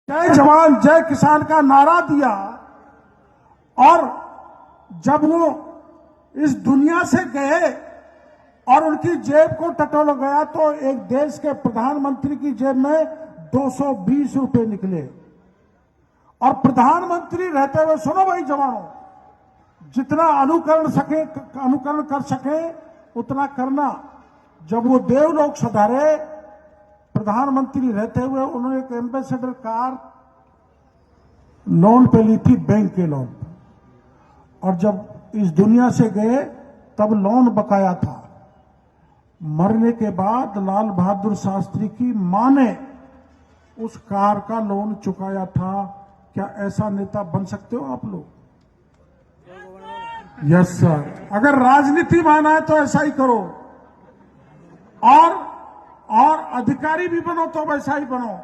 जय जवान जय किसान का नारा दिया और जब वो इस दुनिया से गए और उनकी जेब को टटोला गया तो एक देश के प्रधानमंत्री की जेब में 220 रुपए निकले। और प्रधानमंत्री रहते हुए, सुनो भाई जवानों, जितना अनुकरण कर सके उतना करना। जब वो देवलोक सुधारे, प्रधानमंत्री रहते हुए उन्होंने एक एम्बेसडर कार लोन पे ली थी, बैंक के लोन पे, और जब इस दुनिया से गए तब लोन बकाया था। मरने के बाद लाल बहादुर शास्त्री की मां ने उस कार का लोन चुकाया था। क्या ऐसा नेता बन सकते हो आप लोग? Yes sir. अगर राजनीति माना है तो ऐसा ही करो, और अधिकारी भी बनो तो वैसा ही बनो।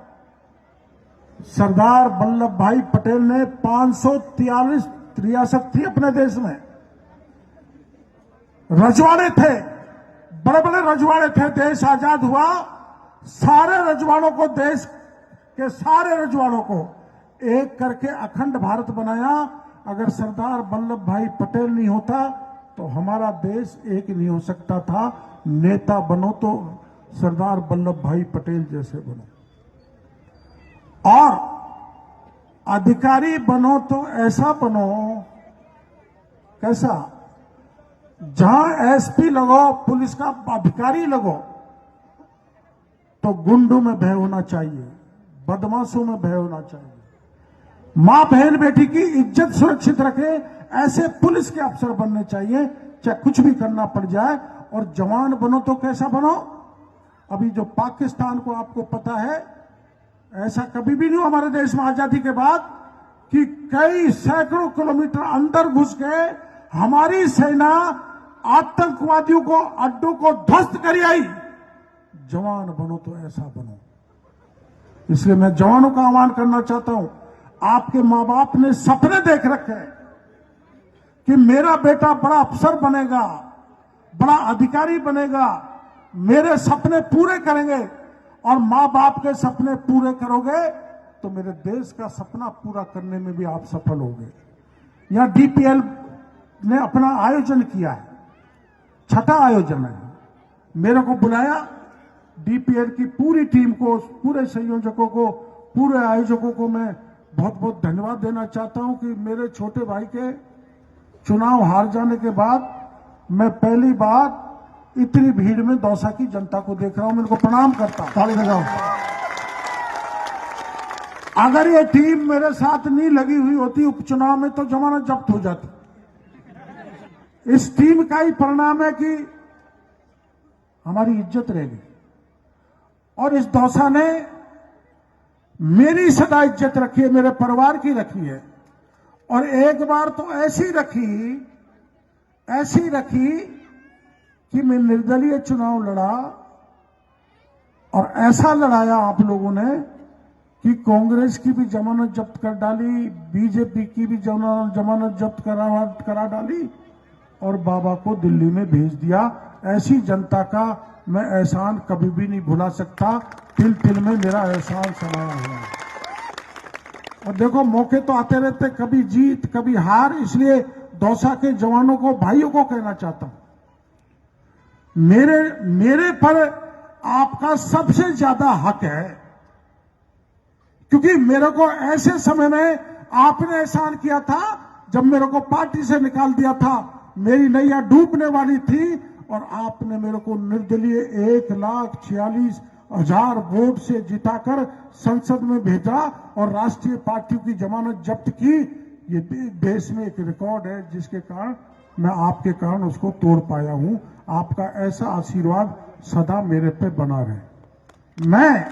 सरदार वल्लभ भाई पटेल ने 543 रियासत थी अपने देश में, रजवाड़े थे, बड़े बड़े रजवाड़े थे। देश आजाद हुआ, सारे रजवाड़ों को, देश के सारे रजवाड़ों को एक करके अखंड भारत बनाया। अगर सरदार वल्लभ भाई पटेल नहीं होता तो हमारा देश एक नहीं हो सकता था। नेता बनो तो सरदार वल्लभ भाई पटेल जैसे बनो, और अधिकारी बनो तो ऐसा बनो। कैसा? जहां एसपी लगो, पुलिस का अधिकारी लगो, तो गुंडों में भय होना चाहिए, बदमाशों में भय होना चाहिए। मां बहन बेटी की इज्जत सुरक्षित रखे, ऐसे पुलिस के अफसर बनने चाहिए, चाहे कुछ भी करना पड़ जाए। और जवान बनो तो कैसा बनो? अभी जो पाकिस्तान को आपको पता है, ऐसा कभी भी नहीं हुआ हमारे देश में आजादी के बाद कि कई सैकड़ों किलोमीटर अंदर घुस के हमारी सेना आतंकवादियों को, अड्डों को ध्वस्त कर आई। जवान बनो तो ऐसा बनो। इसलिए मैं जवानों का आह्वान करना चाहता हूं। आपके मां बाप ने सपने देख रखे कि मेरा बेटा बड़ा अफसर बनेगा, बड़ा अधिकारी बनेगा, मेरे सपने पूरे करेंगे। और मां बाप के सपने पूरे करोगे तो मेरे देश का सपना पूरा करने में भी आप सफल होंगे। यहां डीपीएल ने अपना आयोजन किया है, छठा आयोजन है। मेरे को बुलाया, डीपीएल की पूरी टीम को, पूरे संयोजकों को, पूरे आयोजकों को मैं बहुत बहुत धन्यवाद देना चाहता हूं कि मेरे छोटे भाई के चुनाव हार जाने के बाद मैं पहली बार इतनी भीड़ में दौसा की जनता को देख रहा हूं। मेरे को प्रणाम करता हूं, ताली बजाओ। अगर ये टीम मेरे साथ नहीं लगी हुई होती उपचुनाव में तो जमानत जब्त हो जाती। इस टीम का ही परिणाम है कि हमारी इज्जत रहेगी। और इस दौसा ने मेरी सदा इज्जत रखी है, मेरे परिवार की रखी है। और एक बार तो ऐसी रखी कि मैं निर्दलीय चुनाव लड़ा, और ऐसा लड़ाया आप लोगों ने कि कांग्रेस की भी जमानत जब्त कर डाली, बीजेपी की भी जमानत जब्त करा डाली, और बाबा को दिल्ली में भेज दिया। ऐसी जनता का मैं एहसान कभी भी नहीं भुला सकता। तिल तिल में मेरा एहसान समाया हुआ है। और देखो, मौके तो आते रहते, कभी जीत कभी हार। इसलिए दौसा के जवानों को, भाइयों को कहना चाहता हूं, मेरे पर आपका सबसे ज्यादा हक है, क्योंकि मेरे को ऐसे समय में आपने एहसान किया था जब मेरे को पार्टी से निकाल दिया था, मेरी नैया डूबने वाली थी, और आपने मेरे को निर्दलीय 1,46,000 वोट से जिताकर संसद में भेजा और राष्ट्रीय पार्टियों की जमानत जब्त की। ये देश में एक रिकॉर्ड है, जिसके कारण मैं आपके कारण उसको तोड़ पाया हूं। आपका ऐसा आशीर्वाद सदा मेरे पे बना रहे। मैं